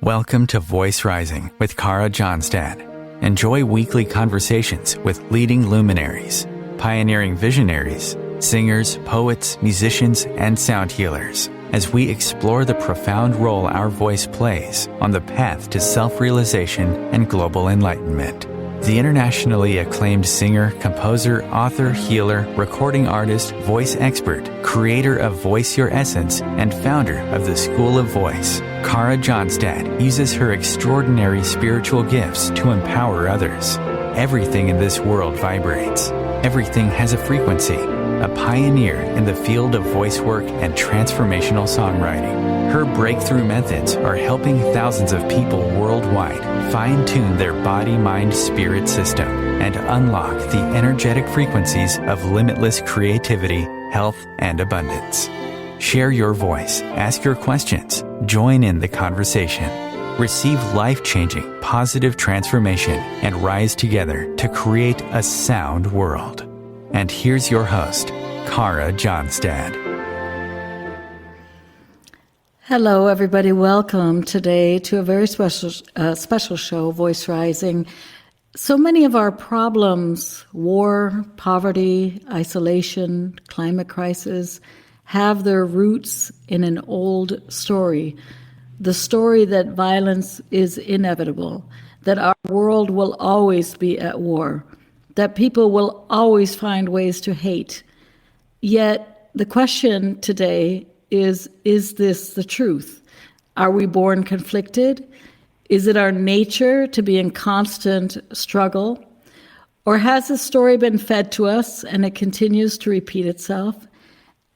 Welcome to Voice Rising with Johnstad. Enjoy weekly conversations with leading luminaries, pioneering visionaries, singers, poets, musicians, and sound healers as we explore the profound role our voice plays on the path to self-realization and global enlightenment. The internationally acclaimed singer, composer, author, healer, recording artist, voice expert, creator of Voice Your Essence, and founder of the School of Voice, Johnstad uses her extraordinary spiritual gifts to empower others. Everything in this world vibrates. Everything has a frequency. A pioneer in the field of voice work and transformational songwriting. Her breakthrough methods are helping thousands of people worldwide fine-tune their body-mind-spirit system and unlock the energetic frequencies of limitless creativity, health, and abundance. Share your voice, ask your questions, join in the conversation. Receive life-changing, positive transformation and rise together to create a sound world. And here's your host, Johnstad. Hello, everybody. Welcome today to a very special show, Voice Rising. So many of our problems, war, poverty, isolation, climate crisis, have their roots in an old story. The story that violence is inevitable, that our world will always be at war, that people will always find ways to hate. Yet the question today is this the truth? Are we born conflicted? Is it our nature to be in constant struggle? Or has the story been fed to us and it continues to repeat itself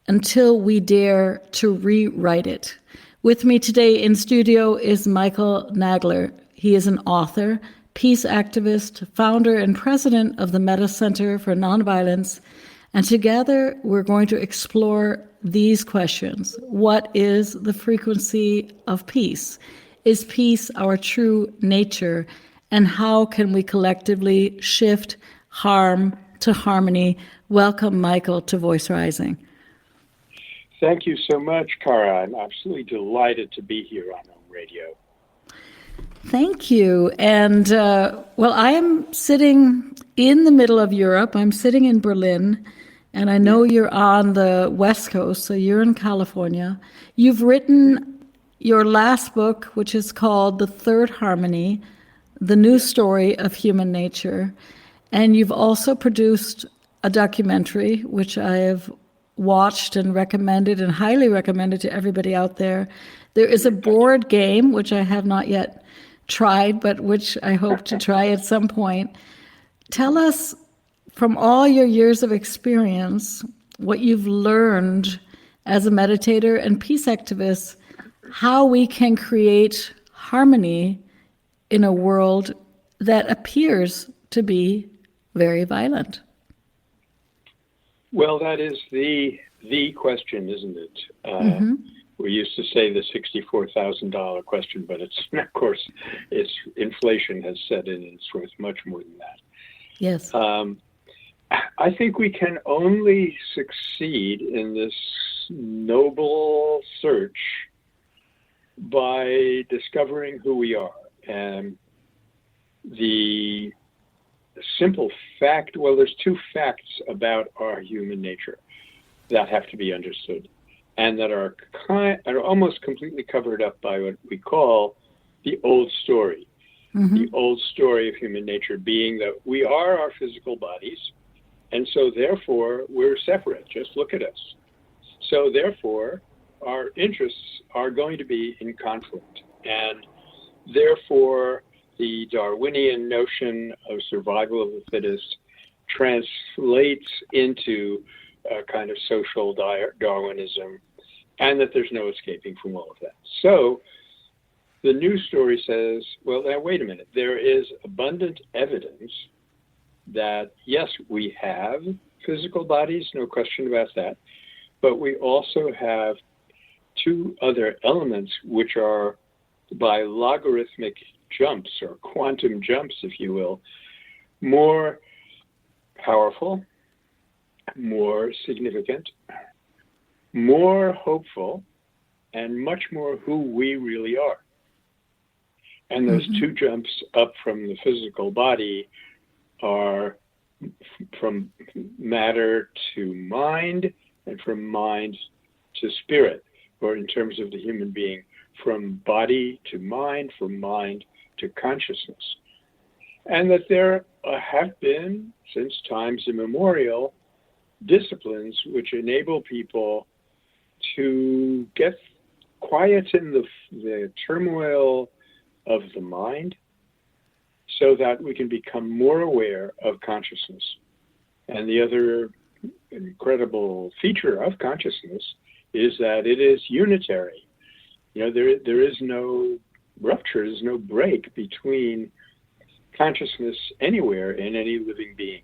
until we dare to rewrite it? With me today in studio is Michael Nagler. He is an author, peace activist, founder and president of the Meta Center for Nonviolence. And together we're going to explore these questions. What is the frequency of peace? Is peace our true nature? And how can we collectively shift harm to harmony? Welcome, Michael, to Voice Rising. Thank you so much, Cara. I'm absolutely delighted to be here on radio. Thank you. And, well, I am sitting in the middle of Europe. I'm sitting in Berlin, and I know you're on the West Coast, so you're in California. You've written your last book, which is called The Third Harmony, The New Story of Human Nature. And you've also produced a documentary, which I have watched and recommended and highly recommended to everybody out there. There is a board game, which I have not yet tried, but which I hope to try at some point. Tell us, from all your years of experience, what you've learned as a meditator and peace activist, how we can create harmony in a world that appears to be very violent. Well, that is the question, isn't it? We used to say the $64,000 question, but it's, of course, inflation has set in and it's worth much more than that. Yes. I think we can only succeed in this noble search by discovering who we are. And the simple fact, well, there's two facts about our human nature that have to be understood and that are almost completely covered up by what we call the old story. The old story of human nature being that we are our physical bodies, and so therefore we're separate. Just look at us. So therefore our interests are going to be in conflict, and therefore the Darwinian notion of survival of the fittest translates into a kind of social Darwinism, and that there's no escaping from all of that. So the new story says, well, now wait a minute. There is abundant evidence that, yes, we have physical bodies, no question about that, but we also have two other elements which are by logarithmic jumps or quantum jumps, if you will, more powerful, more significant, more hopeful, and much more who we really are. And those two jumps up from the physical body are from matter to mind and from mind to spirit, or in terms of the human being, from body to mind, from mind to consciousness. And that there have been, since times immemorial, disciplines which enable people to get quiet in the turmoil of the mind so that we can become more aware of consciousness. And the other incredible feature of consciousness is that it is unitary. You know, there is no rupture, there's no break between consciousness anywhere in any living being.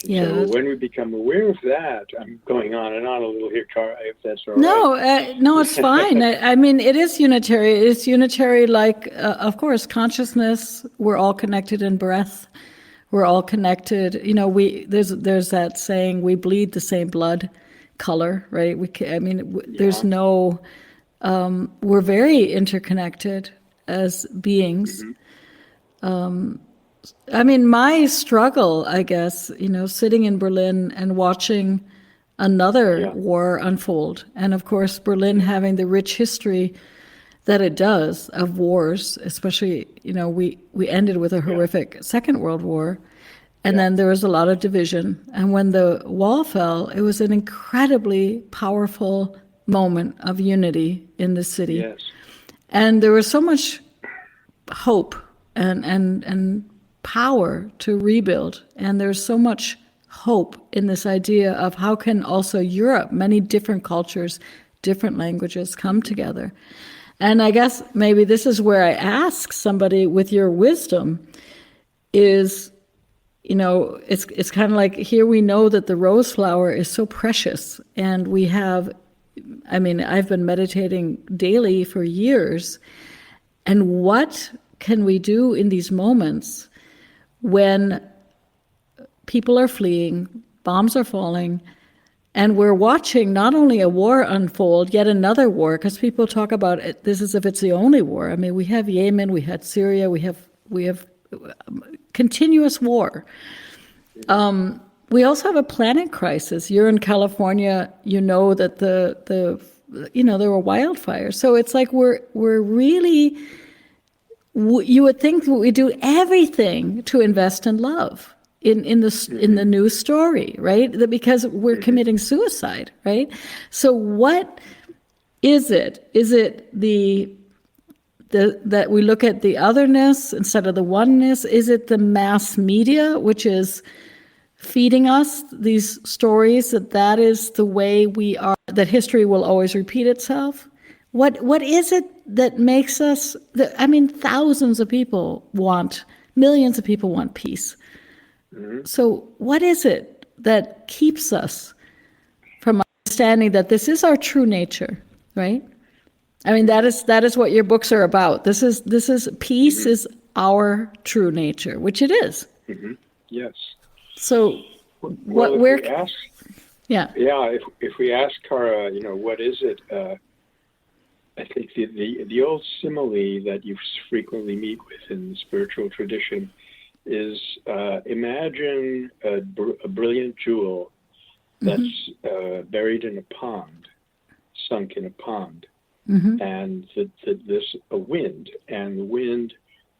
Yeah. So when we become aware of that, I'm going on and on a little here, Cara, if that's all No, right. no, it's fine. I mean, it is unitary. It's unitary, like, of course, consciousness. We're all connected in breath. We're all connected. You know, there's that saying, we bleed the same blood color, right? There's no. We're very interconnected as beings. I mean, my struggle, I guess, you know, sitting in Berlin and watching another war unfold. And of course, Berlin having the rich history that it does of wars, especially, you know, we ended with a horrific Second World War. And then there was a lot of division. And when the wall fell, it was an incredibly powerful moment of unity in the city. Yes. And there was so much hope and power to rebuild. And there's so much hope in this idea of how can also Europe, many different cultures, different languages come together. And I guess maybe this is where I ask somebody with your wisdom is, you know, it's kind of like here we know that the rose flower is so precious. And we have, I mean, I've been meditating daily for years. And what can we do in these moments when people are fleeing, bombs are falling, and we're watching not only a war unfold, yet another war, because people talk about it, this as if it's the only war. I mean, we have Yemen, we had Syria, we have continuous war. We also have a planet crisis. You're in California, you know that there were wildfires. So it's like we're really, you would think we do everything to invest in love in the news story, right? Because we're committing suicide, right? So what is it? Is it that we look at the otherness instead of the oneness? Is it the mass media, which is feeding us these stories that is the way we are, that history will always repeat itself? What is it that makes us, thousands of people millions of people want peace. So what is it that keeps us from understanding that this is our true nature, right? I mean, that is what your books are about. This is peace is our true nature, which it is. Yes. So if we ask Cara, you know, what is it? I think the old simile that you frequently meet with in the spiritual tradition is imagine a brilliant jewel that's buried in a pond, sunk in a pond, and there's a wind, and the wind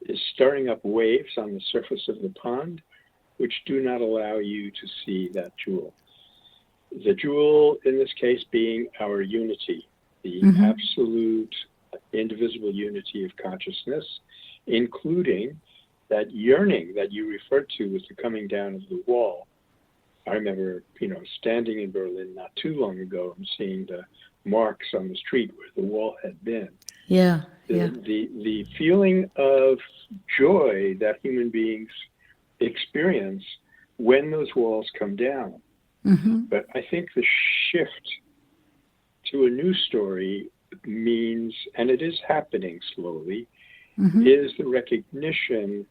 is stirring up waves on the surface of the pond, which do not allow you to see that jewel. The jewel, in this case, being our unity, the absolute indivisible unity of consciousness, including that yearning that you referred to with the coming down of the wall. I remember, you know, standing in Berlin not too long ago and seeing the marks on the street where the wall had been. The feeling of joy that human beings experience when those walls come down. But I think the shift to a new story means, and it is happening slowly, is the recognition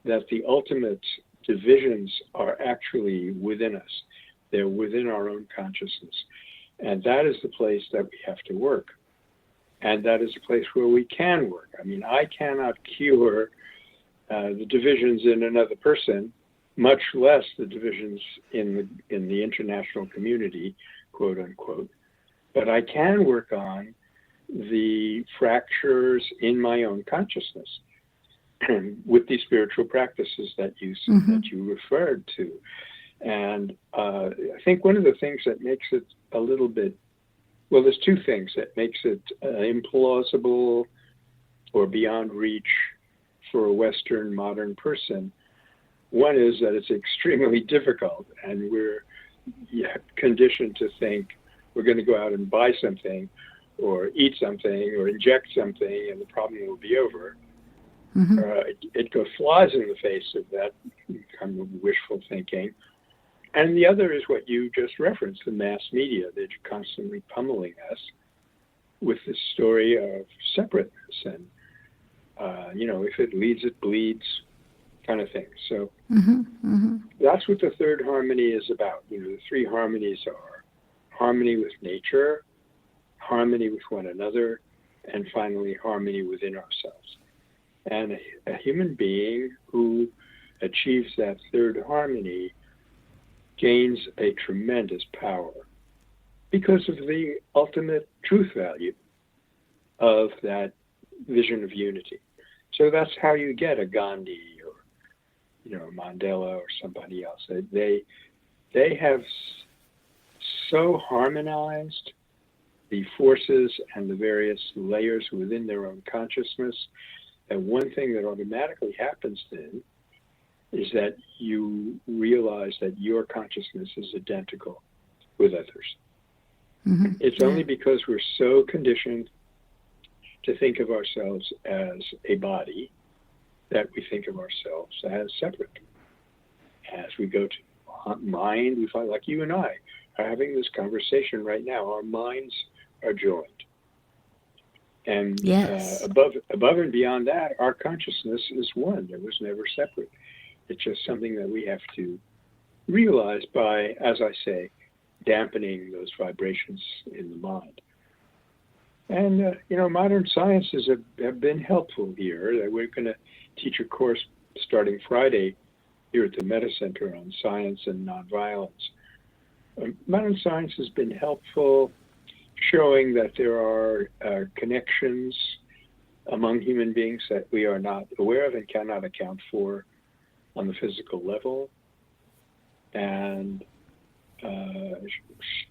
that the ultimate divisions are actually within us. They're within our own consciousness. And that is the place that we have to work. And that is a place where we can work. I mean, I cannot cure the divisions in another person, much less the divisions in the international community, quote unquote. But I can work on the fractures in my own consciousness with these spiritual practices that you referred to. And I think one of the things that makes it a little bit, well, there's two things that makes it implausible or beyond reach for a Western modern person. One is that it's extremely difficult, and we're conditioned to think we're going to go out and buy something or eat something or inject something and the problem will be over. It goes flies in the face of that kind of wishful thinking. And the other is what you just referenced, the mass media. They're constantly pummeling us with this story of separateness and, if it leads, it bleeds kind of thing. So that's what the third harmony is about. The three harmonies are harmony with nature, harmony with one another, and finally harmony within ourselves. And a human being who achieves that third harmony gains a tremendous power because of the ultimate truth value of that vision of unity. So that's how you get a Gandhi or Mandela or somebody else. They have so harmonized the forces and the various layers within their own consciousness that one thing that automatically happens then is that you realize that your consciousness is identical with others. It's only because we're so conditioned to think of ourselves as a body that we think of ourselves as separate. As we go to mind, we find, like you and I are having this conversation right now, our minds are joined. And above and beyond that, our consciousness is one. It was never separate. It's just something that we have to realize by, as I say, dampening those vibrations in the mind. And, modern sciences have been helpful here. We're going to teach a course starting Friday here at the Meta Center on science and nonviolence. Modern science has been helpful, showing that there are connections among human beings that we are not aware of and cannot account for on the physical level, and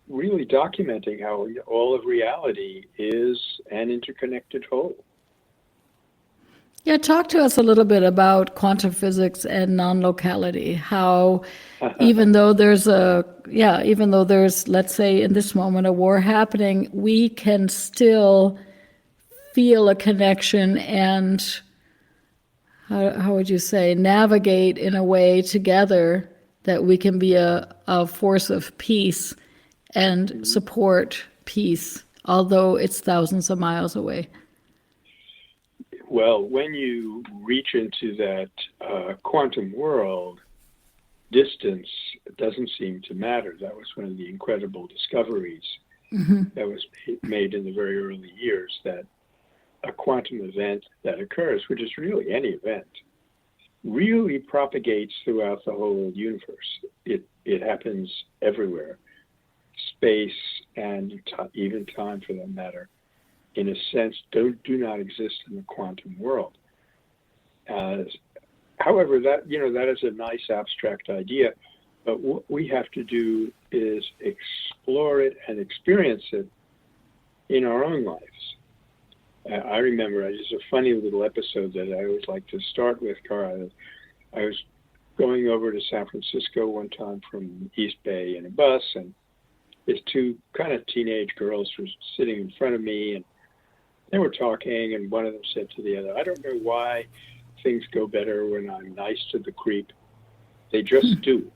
really documenting how all of reality is an interconnected whole. Yeah, talk to us a little bit about quantum physics and non-locality. How, even though there's, let's say in this moment, a war happening, we can still feel a connection and, how would you say, navigate in a way together that we can be a force of peace and support peace, although it's thousands of miles away. Well, when you reach into that quantum world, distance doesn't seem to matter. That was one of the incredible discoveries that was made in the very early years, that a quantum event that occurs, which is really any event, really propagates throughout the whole universe. It happens everywhere, space and even time for that matter, in a sense, do not exist in the quantum world. However, that is a nice abstract idea, but what we have to do is explore it and experience it in our own lives. I remember, it's a funny little episode that I always like to start with, Cara. I was going over to San Francisco one time from East Bay in a bus, and these two kind of teenage girls were sitting in front of me, and they were talking, and one of them said to the other, "I don't know why things go better when I'm nice to the creep. They just do."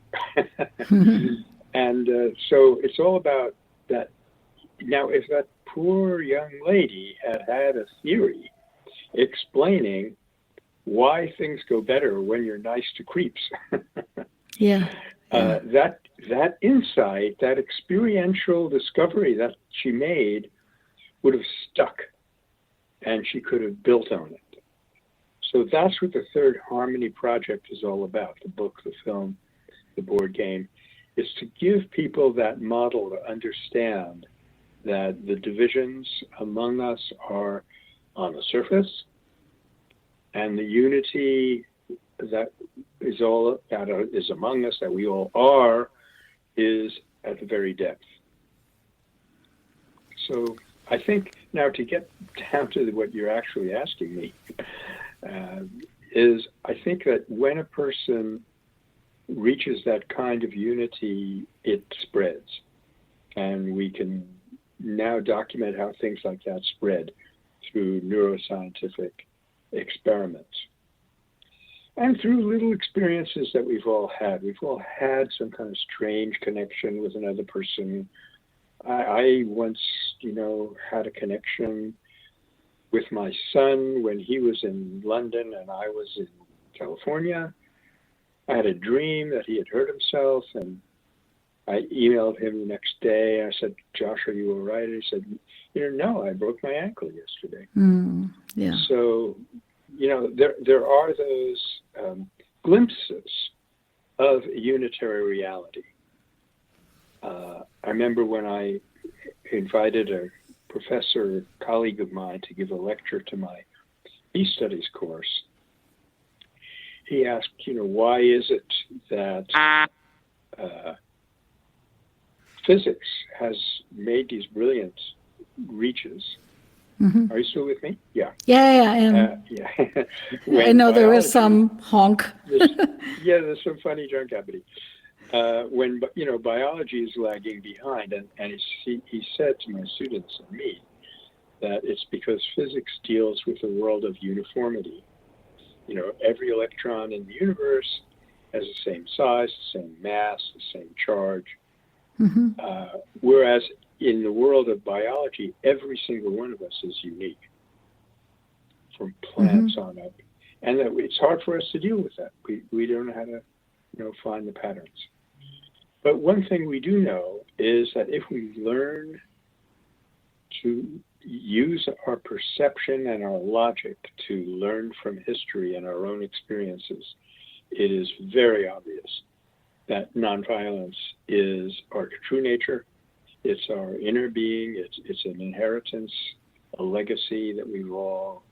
And so it's all about that. Now, if that poor young lady had a theory explaining why things go better when you're nice to creeps, that insight, that experiential discovery that she made would have stuck and she could have built on it. So that's what the Third Harmony Project is all about, the book, the film, the board game, is to give people that model to understand that the divisions among us are on the surface, and the unity that is among us, that we all are, is at the very depth. So I think now, to get down to what you're actually asking me, is I think that when a person reaches that kind of unity, it spreads. And we can now document how things like that spread through neuroscientific experiments. And through little experiences that we've all had. We've all had some kind of strange connection with another person. I once, had a connection with my son when he was in London and I was in California. I had a dream that he had hurt himself, and I emailed him the next day. I said, "Josh, are you all right?" And he said, "No, I broke my ankle yesterday." Yeah. So, there are those glimpses of a unitary reality. I remember when I invited a professor, colleague of mine, to give a lecture to my peace studies course. He asked, why is it that physics has made these brilliant reaches? Mm-hmm. Are you still with me? Yeah. Yeah, I am. Yeah. I know there is some honk. there's some funny junk happening. When biology is lagging behind, and he said to my students and me that it's because physics deals with a world of uniformity. Every electron in the universe has the same size, the same mass, the same charge. Mm-hmm. Whereas in the world of biology, every single one of us is unique, from plants on up, and that it's hard for us to deal with that. We don't know how to, find the patterns. But one thing we do know is that if we learn to use our perception and our logic to learn from history and our own experiences, it is very obvious that nonviolence is our true nature. It's our inner being. It's an inheritance, a legacy that we've all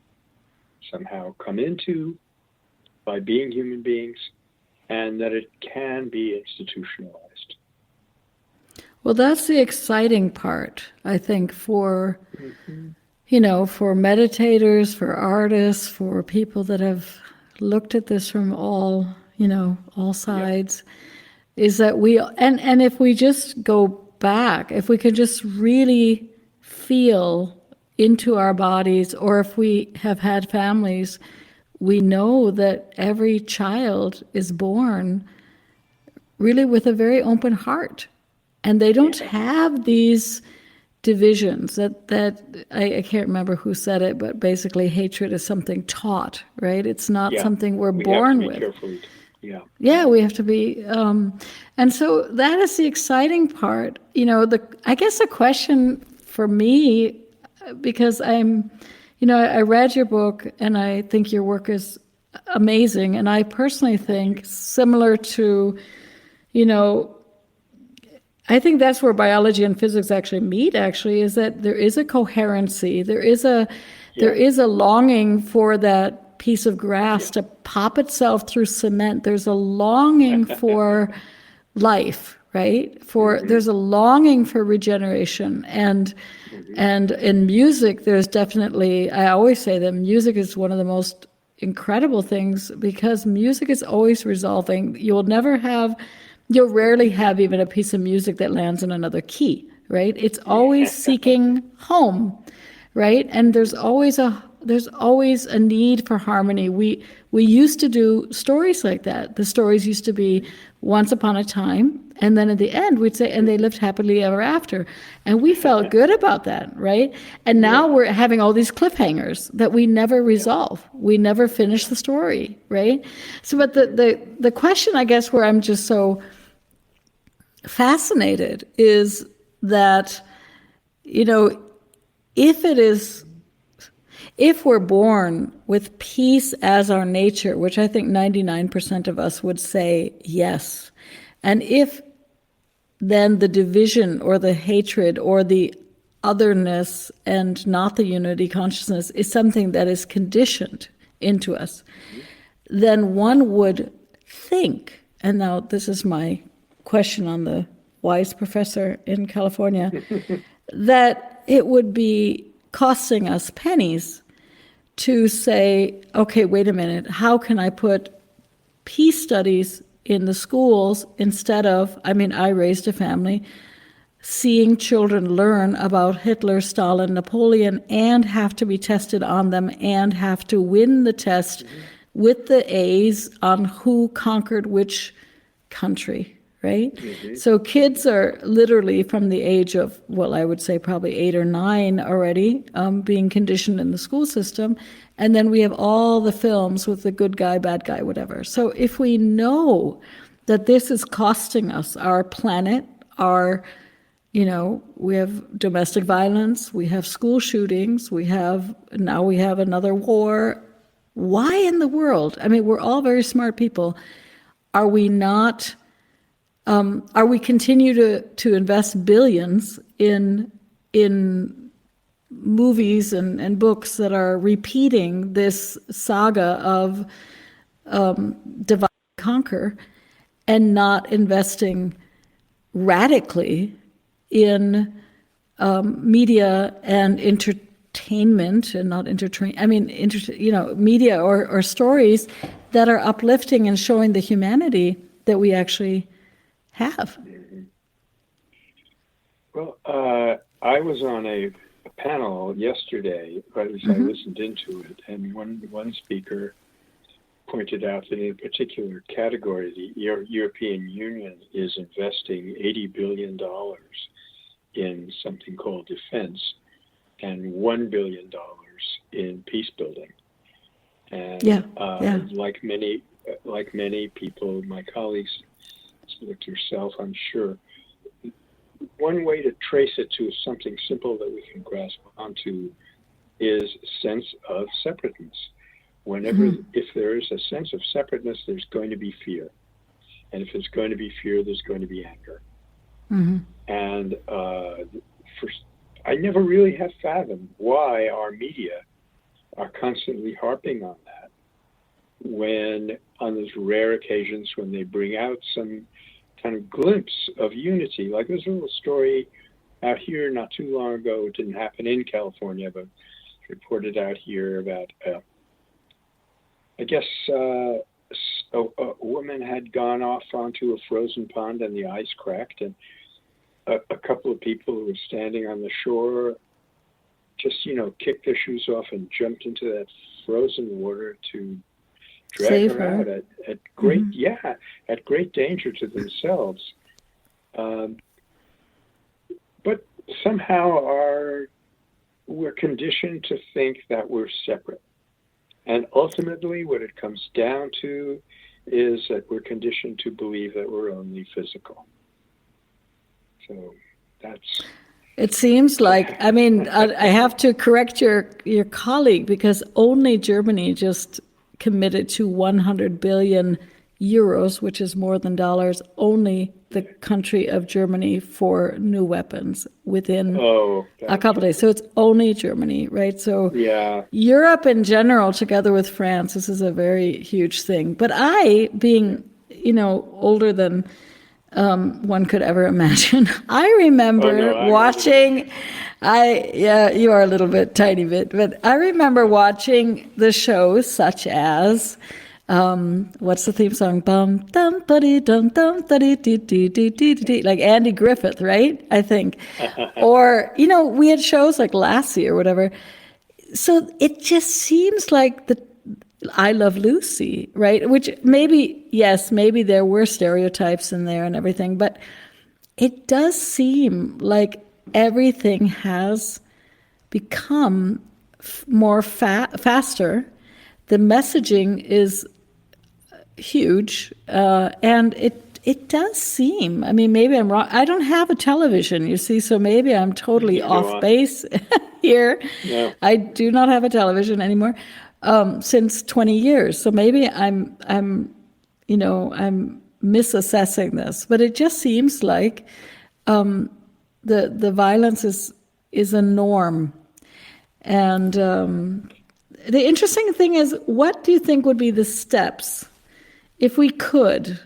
somehow come into by being human beings, and that it can be institutionalized. Well, that's the exciting part, I think, for, for meditators, for artists, for people that have looked at this from all sides, is that and if we just go back, if we could just really feel into our bodies, or if we have had families, we know that every child is born really with a very open heart. And they don't have these divisions that I can't remember who said it, but basically hatred is something taught, right? It's not something we're born with. Carefully. Yeah, we have to be. And so that is the exciting part. I guess the question for me, because I read your book and I think your work is amazing. And I personally think similar to, I think that's where biology and physics actually meet, is that there is a coherency. There is a longing for that piece of grass to pop itself through cement. There's a longing for life, right? There's a longing for regeneration. And in music, there's definitely, I always say that music is one of the most incredible things, because music is always resolving. You'll rarely have even a piece of music that lands in another key, right? It's always seeking home, right? And there's always a need for harmony. We used to do stories like that. The stories used to be once upon a time, and then at the end we'd say, and they lived happily ever after. And we felt good about that, right? And now we're having all these cliffhangers that we never resolve. We never finish the story, right? So, but the question, I guess, where I'm just so fascinated is that, if If we're born with peace as our nature, which I think 99% of us would say yes, and if then the division or the hatred or the otherness and not the unity consciousness is something that is conditioned into us, then one would think, and now this is my question on the wise professor in California, that it would be costing us pennies to say, okay, wait a minute, how can I put peace studies in the schools instead of, I raised a family, seeing children learn about Hitler, Stalin, Napoleon, and have to be tested on them and have to win the test with the A's on who conquered which country, right? So kids are literally from the age of, well, I would say probably 8 or 9 already, being conditioned in the school system. And then we have all the films with the good guy, bad guy, whatever. So if we know that this is costing us our planet, we have domestic violence, we have school shootings, now we have another war. Why in the world? We're all very smart people. Are we not? Are we continue to invest billions in movies and books that are repeating this saga of divide and conquer, and not investing radically in media and entertainment, and not media or stories that are uplifting and showing the humanity that we actually have? Well, I was on a panel yesterday, or at least I listened into it, and one speaker pointed out that in a particular category, the European Union is investing $80 billion in something called defense and $1 billion in peace building. And like many people, my colleagues, like yourself, I'm sure, one way to trace it to something simple that we can grasp onto is sense of separateness. If there is a sense of separateness, there's going to be fear. And if there's going to be fear, there's going to be anger. And I never really have fathomed why our media are constantly harping on that, when on those rare occasions when they bring out some kind of glimpse of unity. Like there's a little story out here not too long ago. It didn't happen in California, but reported out here about, I guess, a woman had gone off onto a frozen pond and the ice cracked, and a couple of people who were standing on the shore just, kicked their shoes off and jumped into that frozen water to drag her out at great, at great danger to themselves. But somehow we're conditioned to think that we're separate. And ultimately what it comes down to is that we're conditioned to believe that we're only physical. So that's... It seems like, I have to correct your colleague, because only Germany just committed to 100 billion euros, which is more than dollars, only the country of Germany, for new weapons within a couple of days. So it's only Germany, right? So Europe in general, together with France, this is a very huge thing. But I, being, older than one could ever imagine, I remember watching... you are a little bit, tiny bit, but I remember watching the shows such as, what's the theme song? Bum dum buddy dum dum buddy dee dee dee dee dee, like Andy Griffith, right? I think, or we had shows like Lassie or whatever. So it just seems like the I Love Lucy, right? Which maybe there were stereotypes in there and everything, but it does seem like everything has become more faster. The messaging is huge, and it does seem, I mean, maybe I'm wrong. I don't have a television, you see, so maybe I'm totally off base here. No. I do not have a television anymore since 20 years. So maybe I'm misassessing this, but it just seems like the violence is a norm. And the interesting thing is, what do you think would be the steps if we could?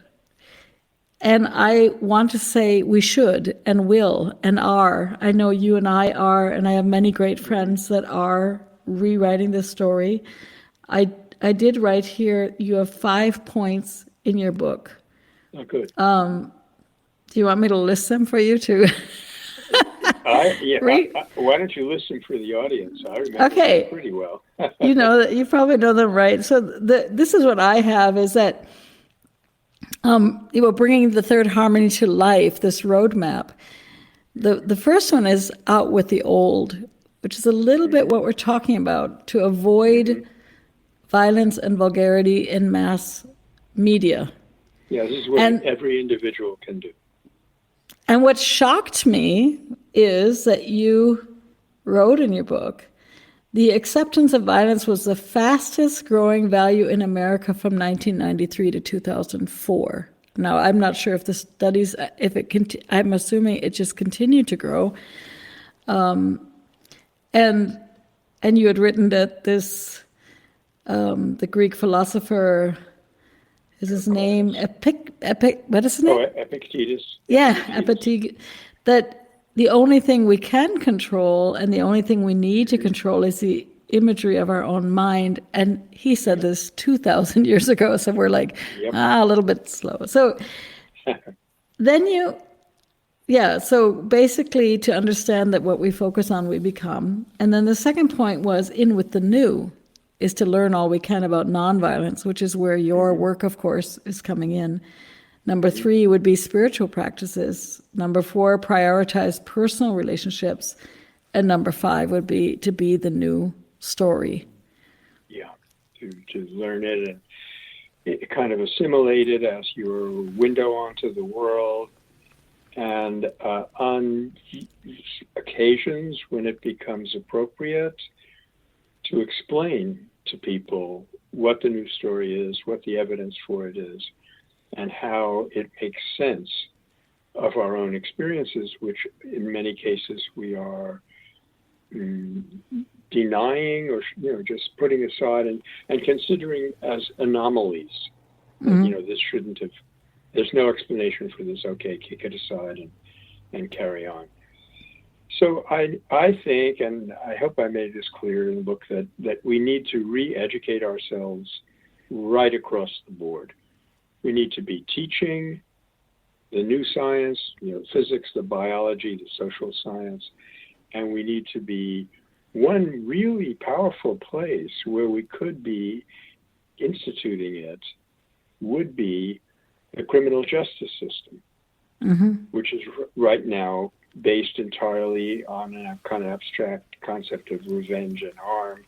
And I want to say we should and will and are. I know you and I are, and I have many great friends that are rewriting this story. I did write here, you have 5 points in your book. Oh, good. Do you want me to list them for you too? Why don't you listen for the audience? I remember them pretty well. You probably know them, right? So this is what I have, is that bringing the third harmony to life, this roadmap. The first one is out with the old, which is a little bit what we're talking about, to avoid violence and vulgarity in mass media. Yeah, this is what every individual can do. And what shocked me is that you wrote in your book, the acceptance of violence was the fastest growing value in America from 1993 to 2004. Now, I'm not sure if the studies, I'm assuming it just continued to grow. And you had written that this, the Greek philosopher, is his name what is his name? Epictetus. Yeah, Epictetus. That the only thing we can control and the only thing we need to control is the imagery of our own mind. And he said this 2,000 years ago, so we're like, a little bit slow. So then so basically to understand that what we focus on, we become. And then the second point was in with the new, is to learn all we can about nonviolence, which is where your work, of course, is coming in. Number 3 would be spiritual practices. Number 4, prioritize personal relationships. And number 5 would be to be the new story. Yeah, to learn it and it kind of assimilate it as your window onto the world. And on occasions when it becomes appropriate, to explain to people what the new story is, what the evidence for it is, and how it makes sense of our own experiences, which in many cases we are denying or just putting aside and considering as anomalies. This shouldn't have, there's no explanation for this, okay, kick it aside and carry on. So I think, and I hope I made this clear in the book, that we need to re-educate ourselves right across the board. We need to be teaching the new science, physics, the biology, the social science, and we need to be one really powerful place where we could be instituting it would be the criminal justice system, which is right now based entirely on a kind of abstract concept of revenge and harm.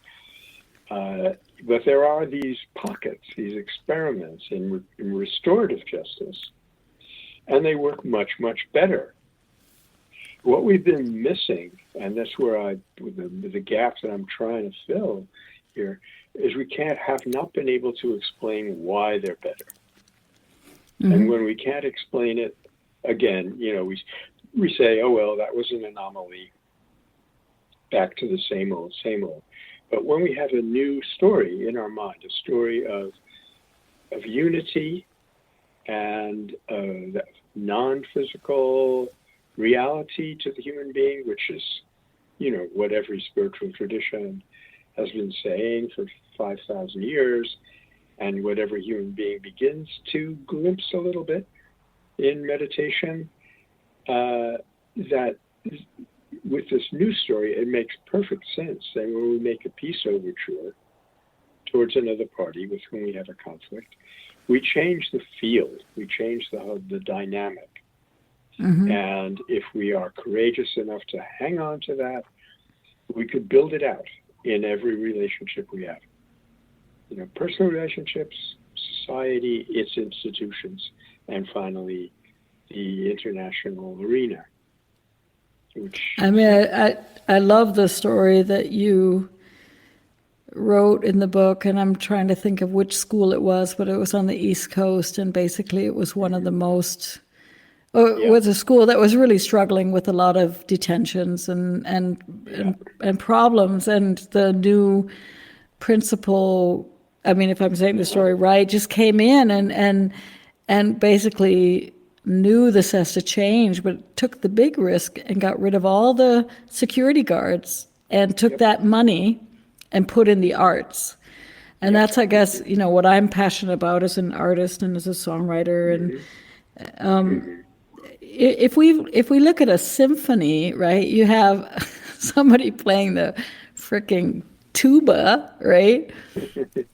But there are these pockets, these experiments in restorative justice, and they work much, much better. What we've been missing, and that's where the gap that I'm trying to fill here, is we have not been able to explain why they're better. And when we can't explain it, again, we say, oh, well, that was an anomaly, back to the same old, same old. But when we have a new story in our mind, a story of unity and non-physical reality to the human being, which is, what every spiritual tradition has been saying for 5,000 years, and what every human being begins to glimpse a little bit in meditation, that with this new story, it makes perfect sense that when we make a peace overture towards another party with whom we have a conflict, we change the field, we change the dynamic. And if we are courageous enough to hang on to that, we could build it out in every relationship we have. Personal relationships, society, its institutions, and finally the international arena. I mean, I love the story that you wrote in the book, and I'm trying to think of which school it was, but it was on the East Coast, and basically it was one of the most, it was a school that was really struggling with a lot of detentions and problems, and the new principal, I mean, if I'm saying the story right, just came in and basically knew this has to change, but took the big risk and got rid of all the security guards and took that money and put in the arts. And that's, I guess, what I'm passionate about as an artist and as a songwriter. And if we look at a symphony, right, you have somebody playing the fricking tuba, right?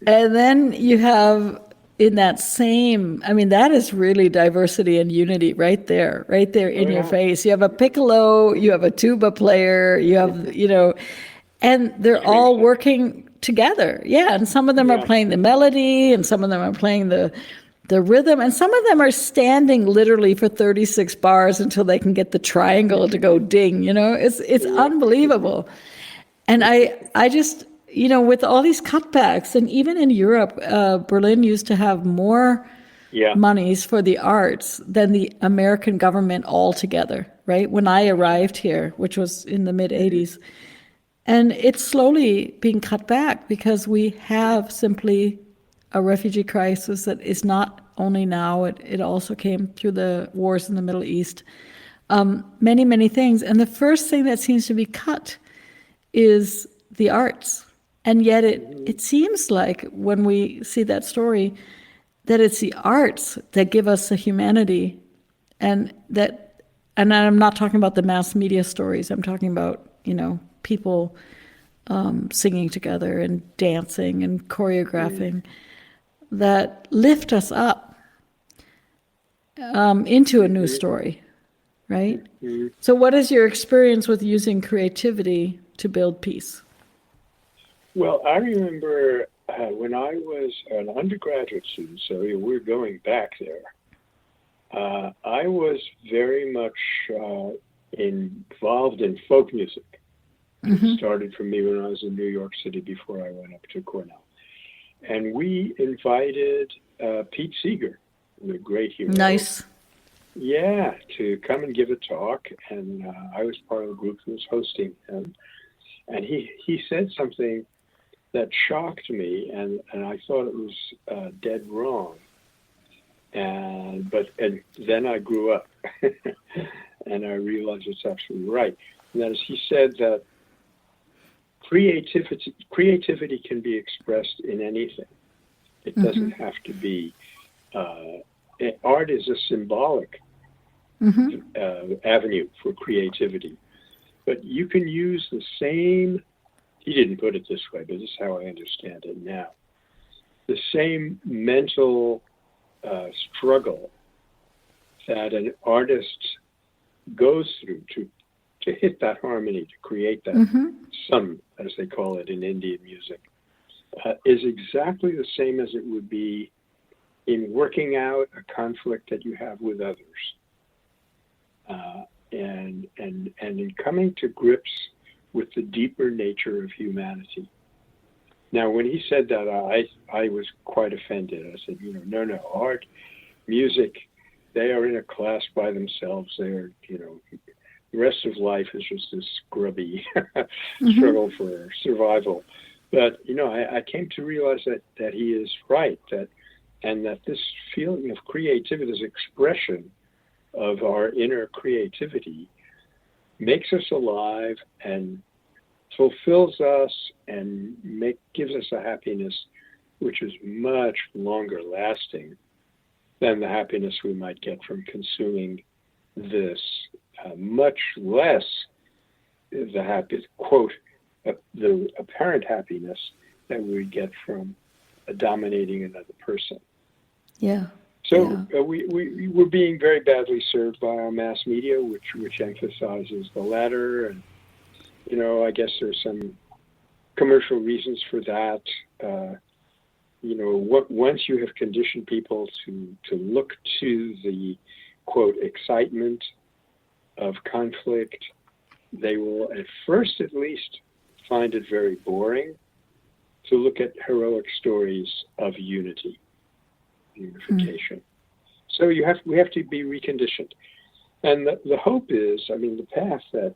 And then you have in that same, I mean, that is really diversity and unity right there in your face. You have a piccolo, you have a tuba player, you have, and they're all working together. Yeah, and some of them are playing the melody, and some of them are playing the rhythm, and some of them are standing literally for 36 bars until they can get the triangle to go ding. It's unbelievable. And I just, with all these cutbacks, and even in Europe, Berlin used to have more monies for the arts than the American government altogether, right? When I arrived here, which was in the mid-'80s. And it's slowly being cut back because we have simply a refugee crisis that is not only now, it also came through the wars in the Middle East. Many, many things. And the first thing that seems to be cut is the arts. And yet it seems like when we see that story, that it's the arts that give us the humanity. And I'm not talking about the mass media stories. I'm talking about, people singing together and dancing and choreographing that lift us up into a new story, right? So what is your experience with using creativity to build peace? Well, I remember when I was an undergraduate student, so we're going back there, I was very much involved in folk music. It started for me when I was in New York City before I went up to Cornell. And we invited Pete Seeger, the great hero. Nice. Yeah, to come and give a talk. And I was part of the group who was hosting him. And he said something that shocked me, and I thought it was dead wrong. And then I grew up, and I realized it's absolutely right. And that is, he said that creativity can be expressed in anything. It doesn't have to be. Art is a symbolic avenue for creativity, but you can use the same. He didn't put it this way, but this is how I understand it now. The same mental struggle that an artist goes through to hit that harmony, to create that sum, as they call it in Indian music, is exactly the same as it would be in working out a conflict that you have with others, and in coming to grips with the deeper nature of humanity. Now, when he said that, I was quite offended. I said, no, art, music, they are in a class by themselves. They are, the rest of life is just this scrubby struggle for survival. But, I came to realize that he is right, that this feeling of creativity, this expression of our inner creativity, makes us alive and fulfills us and gives us a happiness which is much longer lasting than the happiness we might get from consuming this, much less the the apparent happiness that we get from dominating another person. Yeah. So we're being very badly served by our mass media, which emphasizes the latter, and I guess there's some commercial reasons for that. once you have conditioned people to look to the, quote, excitement of conflict, they will at first at least find it very boring to look at heroic stories of unity, unification. So we have to be reconditioned. And the hope is, the path that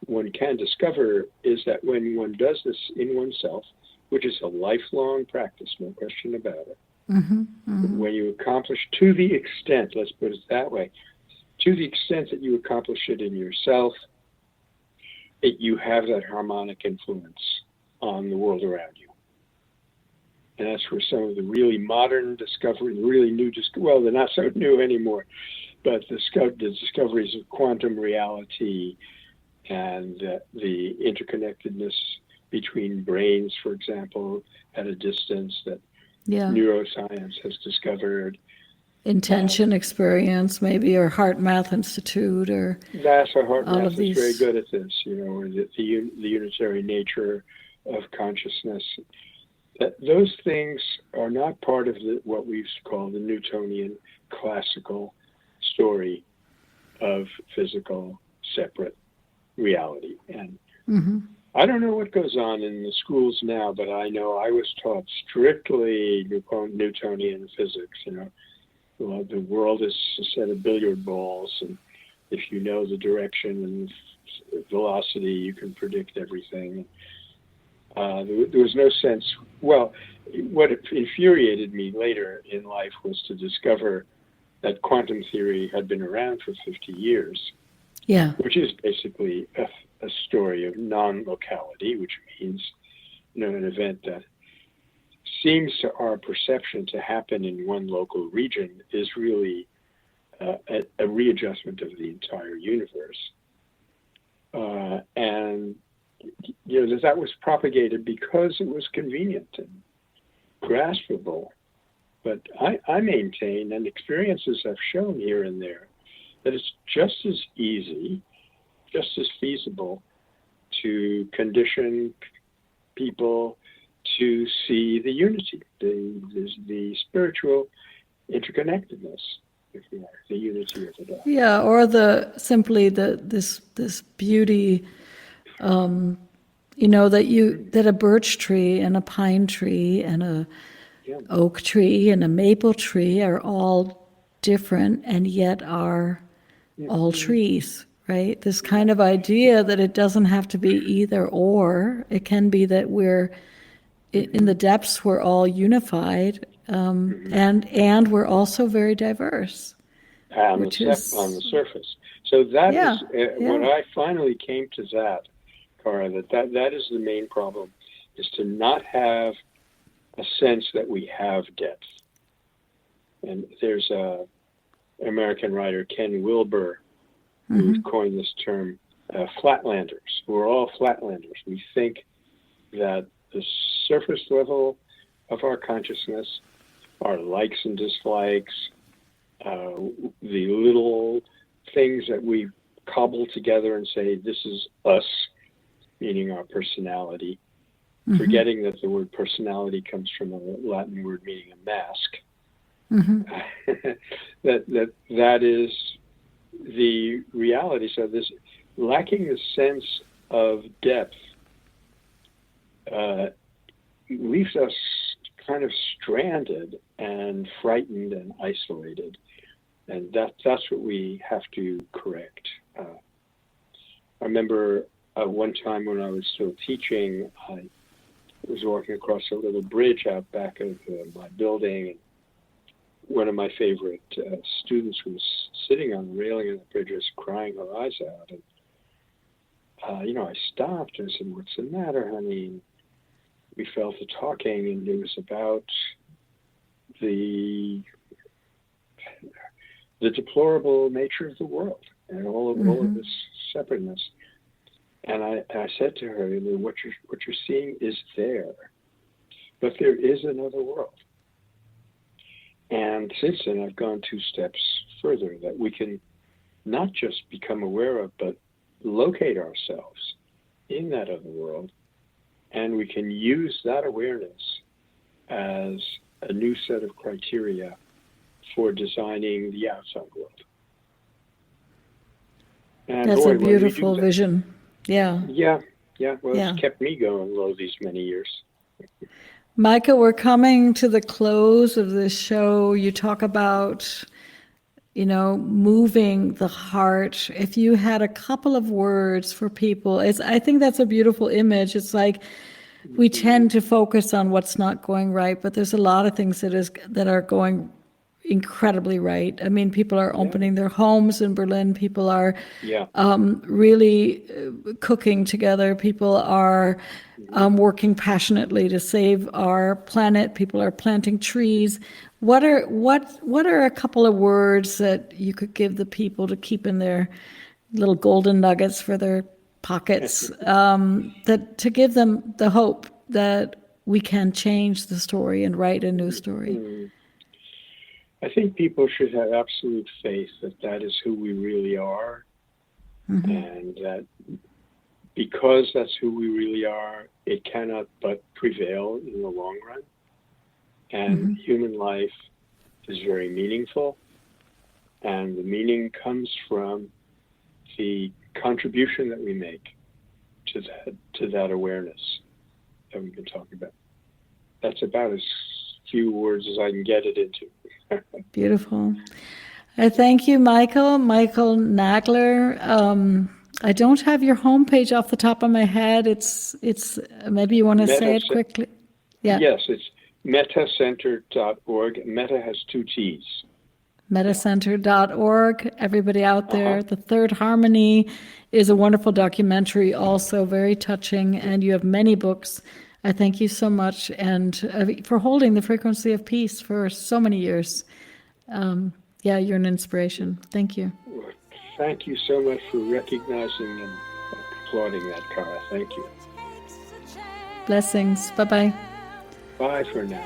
one can discover is that when one does this in oneself, which is a lifelong practice, no question about it, when you accomplish to the extent, let's put it that way, to the extent that you accomplish it in yourself, you have that harmonic influence on the world around you. And that's where some of the really modern discoveries, really new, well, they're not so new anymore, but the discoveries of quantum reality and the interconnectedness between brains, for example, at a distance that neuroscience has discovered. Intention experience, maybe, or Heart Math Institute, or NASA Heart Math is very good at this, or the unitary nature of consciousness. That those things are not part of what we call the Newtonian classical story of physical separate reality. And I don't know what goes on in the schools now, but I know I was taught strictly Newtonian physics. Well, the world is a set of billiard balls, and if you know the direction and velocity, you can predict everything. There was no sense. Well, what infuriated me later in life was to discover that quantum theory had been around for 50 years, which is basically a story of non-locality, which means, an event that seems to our perception to happen in one local region is really a readjustment of the entire universe. And that was propagated because it was convenient and graspable. But I maintain, and experiences have shown here and there, that it's just as easy, just as feasible to condition people to see the unity, the spiritual interconnectedness, if you like, the unity of it all. Yeah, or this beauty, that a birch tree and a pine tree and a oak tree and a maple tree are all different and yet are all trees, right? This kind of idea that it doesn't have to be either or. It can be that we're in the depths, we're all unified, and we're also very diverse. On the surface. So that is when I finally came to that, Cara, that is the main problem, is to not have a sense that we have depth. And there's an American writer, Ken Wilber, who coined this term, flatlanders. We're all flatlanders. We think that the surface level of our consciousness, our likes and dislikes, the little things that we cobble together and say, this is us, meaning our personality, forgetting that the word personality comes from a Latin word meaning a mask. that is the reality. So this lacking the sense of depth leaves us kind of stranded and frightened and isolated, and that's what we have to correct. I remember one time when I was still teaching, I was walking across a little bridge out back of my building, and one of my favorite students was sitting on the railing of the bridge, just crying her eyes out. And I stopped and said, "What's the matter, honey?" And we fell to talking, and it was about the deplorable nature of the world and all of this separateness. And I said to her, what you're seeing is there, but there is another world. And since then, I've gone 2 steps further, that we can not just become aware of, but locate ourselves in that other world, and we can use that awareness as a new set of criteria for designing the outside world. And That's boy, a when we beautiful do that- vision. Yeah. Yeah. Well, Yeah. it's kept me going all these many years. Micah, we're coming to the close of this show. You talk about, moving the heart. If you had a couple of words for people, I think that's a beautiful image. It's like we tend to focus on what's not going right, but there's a lot of things that are going incredibly right. I mean, people are opening their homes in Berlin. People are really cooking together. People are working passionately to save our planet. People are planting trees. What are a couple of words that you could give the people to keep in their little golden nuggets for their pockets, that to give them the hope that we can change the story and write a new story? I think people should have absolute faith that that is who we really are, and that because that's who we really are, it cannot but prevail in the long run. And human life is very meaningful, and the meaning comes from the contribution that we make to that awareness that we've been talking about. That's about as few words as I can get it into. Beautiful. I thank you, Michael Nagler. I don't have your homepage off the top of my head. It's maybe you want to say it quickly. Yeah. Yes, it's metacenter.org. Meta has 2 T's. Metacenter.org. Everybody out there, The Third Harmony is a wonderful documentary, also very touching, and you have many books. I thank you so much and for holding the frequency of peace for so many years. You're an inspiration. Thank you. Well, thank you so much for recognizing and applauding that, Cara. Thank you. Blessings. Bye-bye. Bye for now.